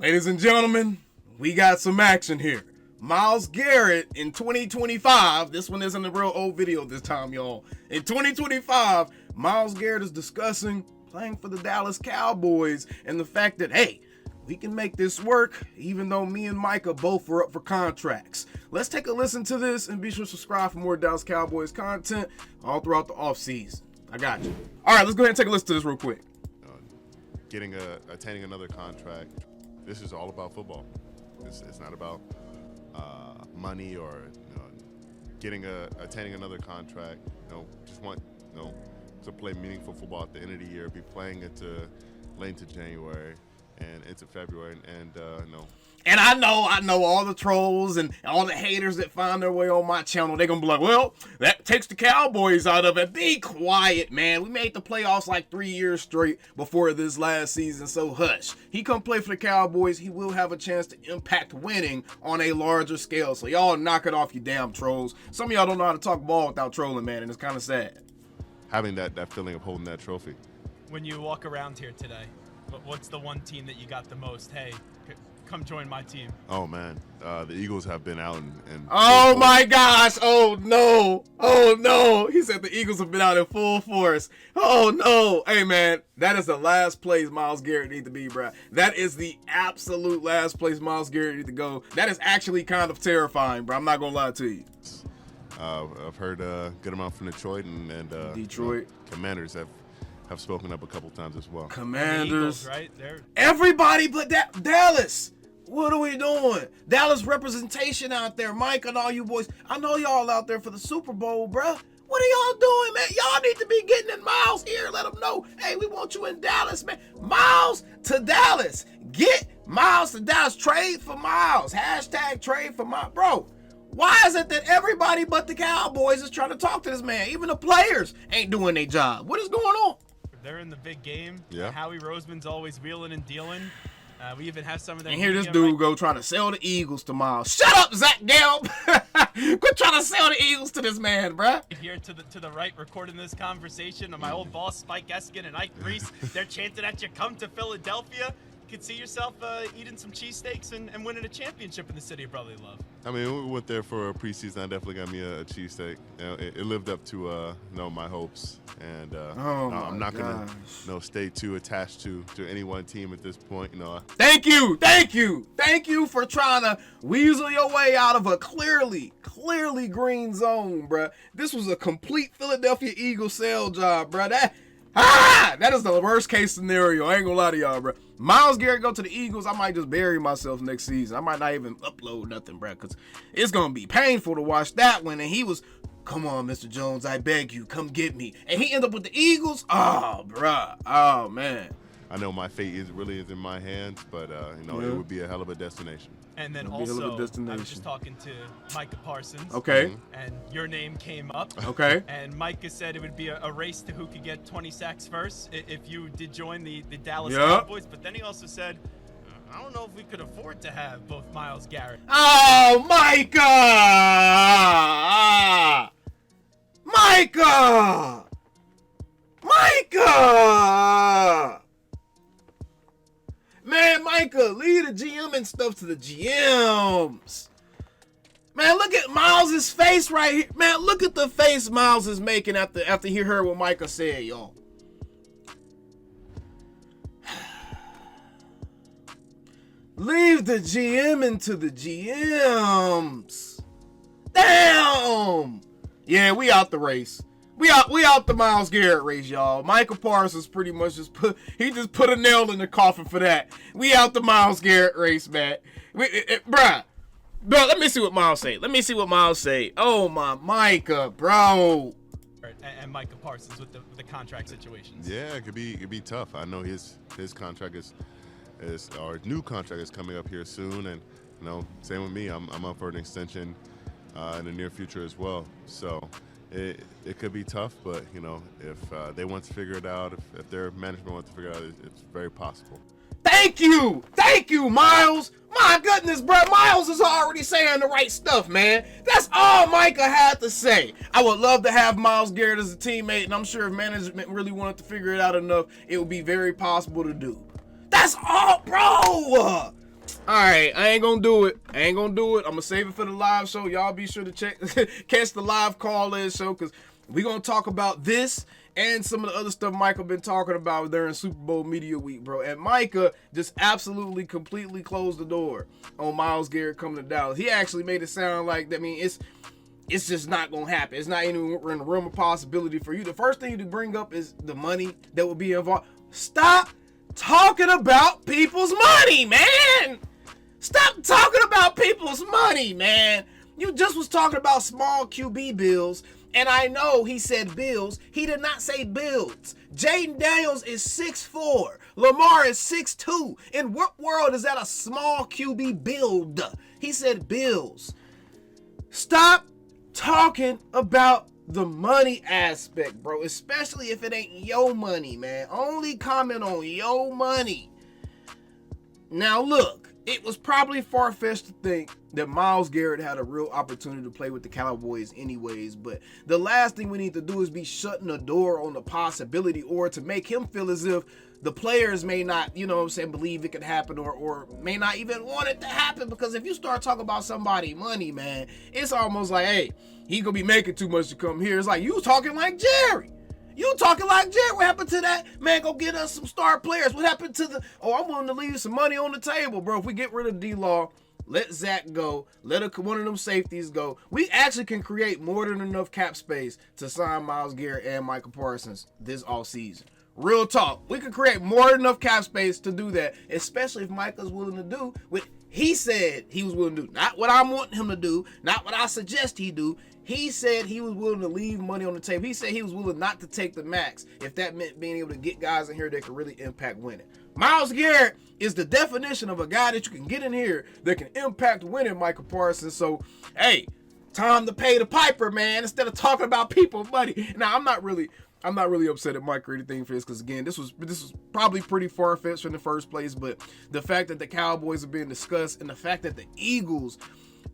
Ladies and gentlemen, we got some action here. Myles Garrett in 2025, this one isn't a real old video this time, y'all. In 2025, Myles Garrett is discussing playing for the Dallas Cowboys and the fact that, hey, we can make this work even though me and Micah both were up for contracts. Let's take a listen to this and be sure to subscribe for more Dallas Cowboys content all throughout the offseason. I got you. All right, let's go ahead and take a listen to this real quick. Attaining another contract. This is all about football. It's not about money or attaining another contract. Just want to play meaningful football at the end of the year. Be playing into late into January and into February, and And I know all the trolls and all the haters that find their way on my channel, they're going to be like, well, that takes the Cowboys out of it. Be quiet, man. We made the playoffs like 3 years straight before this last season, so hush. He come play for the Cowboys, he will have a chance to impact winning on a larger scale. So y'all knock it off, you damn trolls. Some of y'all don't know how to talk ball without trolling, man, and it's kind of sad. Having that feeling of holding that trophy. When you walk around here today, what's the one team that you got the most? Hey, come join my team. Oh man, the Eagles have been out and oh my gosh, oh no, he said the Eagles have been out in full force. Oh no, hey man, that is the last place Myles Garrett needs to be, bro. That is the absolute last place Myles Garrett needs to go. That is actually kind of terrifying, bro. I'm not gonna lie to you. I've heard a good amount from Detroit and Detroit Commanders have spoken up a couple times as well. Commanders, Eagles, right? everybody but Dallas. What are we doing? Dallas representation out there, Mike and all you boys. I know y'all out there for the Super Bowl, bruh. What are y'all doing, man? Y'all need to be getting in Myles' ear. Let them know, hey, we want you in Dallas, man. Myles to Dallas. Get Myles to Dallas. Trade for Myles. Hashtag trade for Myles. Bro, why is it that everybody but the Cowboys is trying to talk to this man? Even the players ain't doing their job. What is going on? They're in the big game. Yeah. Howie Roseman's always wheeling and dealing. We even have some of them. And here this dude go trying to sell the Eagles to Myles. Shut up, Zach Gelb. Quit trying to sell the Eagles to this man, bruh. Here to the right, recording this conversation, and my old boss Spike Eskin and Ike Reese, they're chanting at you, come to Philadelphia. You could see yourself eating some cheesesteaks and winning a championship in the city of brotherly love. I mean, we went there for a preseason. I definitely got me a cheesesteak. It lived up to my hopes, and I'm not gonna stay too attached to any one team at this point. Thank you for trying to weasel your way out of a clearly green zone, bruh. This was a complete Philadelphia Eagles sell job, bruh. That is the worst case scenario. I ain't gonna lie to y'all, bro. Myles Garrett go to the Eagles, I might just bury myself next season. I might not even upload nothing, bro, because it's gonna be painful to watch that one. And he was, come on, Mr. Jones, I beg you, come get me. And he ended up with the Eagles. Oh, bro. Oh, man. I know my fate really is in my hands, but it would be a hell of a destination. And then also, I was just talking to Micah Parsons. Okay. And your name came up. Okay. And Micah said it would be a race to who could get 20 sacks first if you did join the Dallas Cowboys. But then he also said, I don't know if we could afford to have both Myles Garrett. Oh, Micah! Micah! Man, Micah, leave the GM and stuff to the GMs. Man, look at Myles' face right here. Man, look at the face Myles is making after he heard what Micah said, y'all. Leave the GM into the GMs. Damn. Yeah, we out the race. We out the Myles Garrett race, y'all. Micah Parsons pretty much just put a nail in the coffin for that. We out the Myles Garrett race, man. Bruh, let me see what Myles say. Oh my Micah, bro. And Micah Parsons with the contract situations. Yeah, it could be tough. I know his contract is our new contract is coming up here soon, and same with me. I'm up for an extension in the near future as well. So. It could be tough, but if they want to figure it out, if their management wants to figure it out, it's very possible. Thank you, Myles. My goodness, bro, Myles is already saying the right stuff, man. That's all Micah had to say. I would love to have Myles Garrett as a teammate, and I'm sure if management really wanted to figure it out enough, it would be very possible to do. That's all, bro. All right, I ain't gonna do it. I'm gonna save it for the live show. Y'all be sure to catch the live call-in show, because we gonna talk about this and some of the other stuff Micah been talking about during Super Bowl Media Week, bro. And Micah just absolutely, completely closed the door on Myles Garrett coming to Dallas. He actually made it sound like, I mean, it's just not gonna happen. It's not even in the realm of possibility for you. The first thing you to bring up is the money that would be involved. Stop talking about people's money, man. Stop talking about people's money, man. You just was talking about small QB bills, and I know he said bills. He did not say builds. Jaden Daniels is 6'4". Lamar is 6'2". In what world is that a small QB build? He said bills. Stop talking about the money aspect, bro, especially if it ain't your money, man. Only comment on your money. Now look, it was probably far-fetched to think that Myles Garrett had a real opportunity to play with the Cowboys anyways, but the last thing we need to do is be shutting the door on the possibility, or to make him feel as if the players may not, you know what I'm saying, believe it could happen, or may not even want it to happen. Because if you start talking about somebody money, man, it's almost like, hey, he gonna be making too much to come here. It's like, you talking like Jerry. What happened to that? Man, go get us some star players. What happened to the, I'm willing to leave some money on the table, bro. If we get rid of D-Law, let Zach go, let one of them safeties go, we actually can create more than enough cap space to sign Myles Garrett and Micah Parsons this offseason. Real talk. We could create more than enough cap space to do that, especially if Micah's willing to do what he said he was willing to do. Not what I'm wanting him to do, not what I suggest he do. He said he was willing to leave money on the table. He said he was willing not to take the max if that meant being able to get guys in here that could really impact winning. Myles Garrett is the definition of a guy that you can get in here that can impact winning, Micah Parsons. So, hey, time to pay the piper, man, instead of talking about people's money. Now, I'm not really upset at Mike or anything for this, because again, this was probably pretty far-fetched in the first place, but the fact that the Cowboys are being discussed and the fact that the Eagles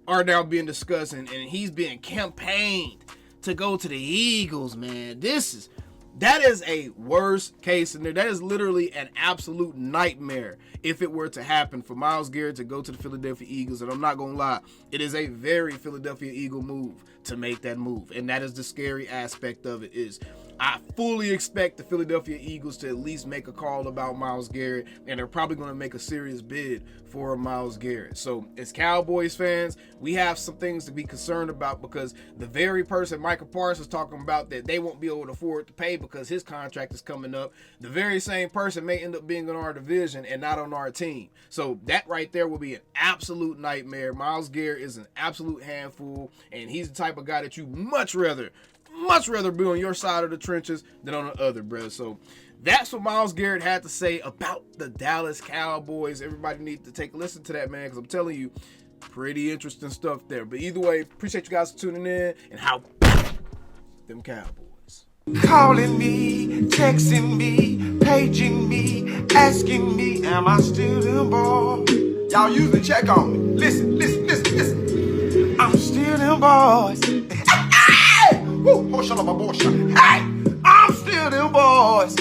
are now being discussed and he's being campaigned to go to the Eagles, man, that is a worst case scenario. That is literally an absolute nightmare if it were to happen for Myles Garrett to go to the Philadelphia Eagles. And I'm not going to lie, it is a very Philadelphia Eagle move to make that move. And that is the scary aspect of it, is I fully expect the Philadelphia Eagles to at least make a call about Myles Garrett, and they're probably going to make a serious bid for Myles Garrett. So as Cowboys fans, we have some things to be concerned about, because the very person Micah Parsons talking about that they won't be able to afford to pay because his contract is coming up, the very same person may end up being in our division and not on our team. So that right there will be an absolute nightmare. Myles Garrett is an absolute handful, and he's the type of guy that you much rather be on your side of the trenches than on the other, bro. So that's what Myles Garrett had to say about the Dallas Cowboys. Everybody needs to take a listen to that, man, because I'm telling you, pretty interesting stuff there. But either way, appreciate you guys tuning in, and how them Cowboys. Calling me, texting me, paging me, asking me, am I still them boys? Y'all usually check on me. Listen. I'm still them boys. Hey! Woo! Oh, shut up, my boy. Hey! I'm still them boys.